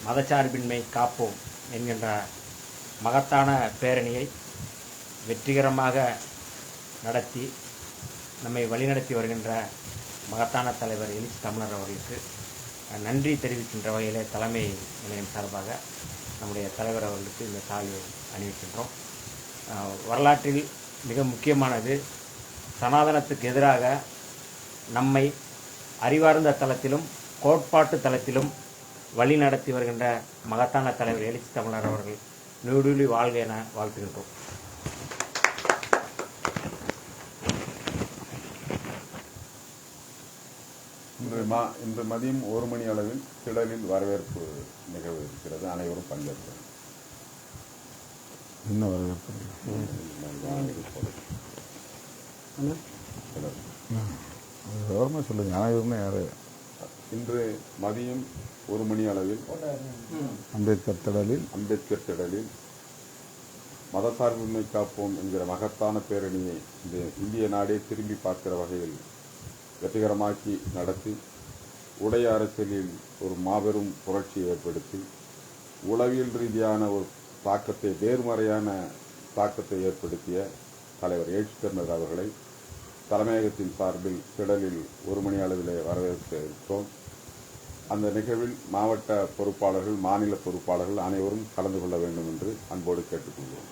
மதச்சார்பின்மை காப்போம் என்கின்ற மகத்தான பேரணியை வெற்றிகரமாக நடத்தி நம்மை வழிநடத்தி வருகின்ற மகத்தான தலைவர் எழுச்சி தமிழர் அவர்களுக்கு நன்றி தெரிவிக்கின்ற வகையிலே தலைமை நிலையம் சார்பாக நம்முடைய தலைவர் அவர்களுக்கு இந்த சால்வை அணிவிக்கின்றோம். வரலாற்றில் மிக முக்கியமானது, சனாதனத்துக்கு எதிராக நம்மை அறிவார்ந்த தளத்திலும் கோட்பாட்டு தளத்திலும் வழி நடத்தி வருகின்ற மகத்தான தலைவர் எழுச்சி தமிழர் அவர்கள் நீடூழி வாழ்க என வாழ்த்துகின்றோம். இன்று மதியம் 1 மணி அளவில் திடலில் வரவேற்பு நிகழ்வு இருக்கிறது. அனைவரும் பங்கேற்கிறோம். என்ன வரவேற்பு? கவர்மெண்ட் சொல்லுங்க. அனைவருமே யாரு? இன்று மதியம் 1 மணி அளவில் அம்பேத்கர் திடலில் மதசார்பின்மை காப்போம் என்கிற மகத்தான பேரணியை இந்த இந்திய நாடே திரும்பி பார்க்கிற வகையில் வெற்றிகரமாக்கி நடத்தி, உடைய அரசியலில் ஒரு மாபெரும் புரட்சி ஏற்படுத்தி, உளவியல் ரீதியான ஒரு தாக்கத்தை, நேர்மறையான தாக்கத்தை ஏற்படுத்திய தலைவர் எழுச்சி தமிழர் அவர்களை தலைமையகத்தின் சார்பில் திடலில் 1 மணி அளவிலே வரவேற்க இருக்கிறோம். அந்த நிகழ்வில் மாவட்ட பொறுப்பாளர்கள், மாநில பொறுப்பாளர்கள் அனைவரும் கலந்து கொள்ள வேண்டும் என்று அன்போடு கேட்டுக்கொள்வோம்.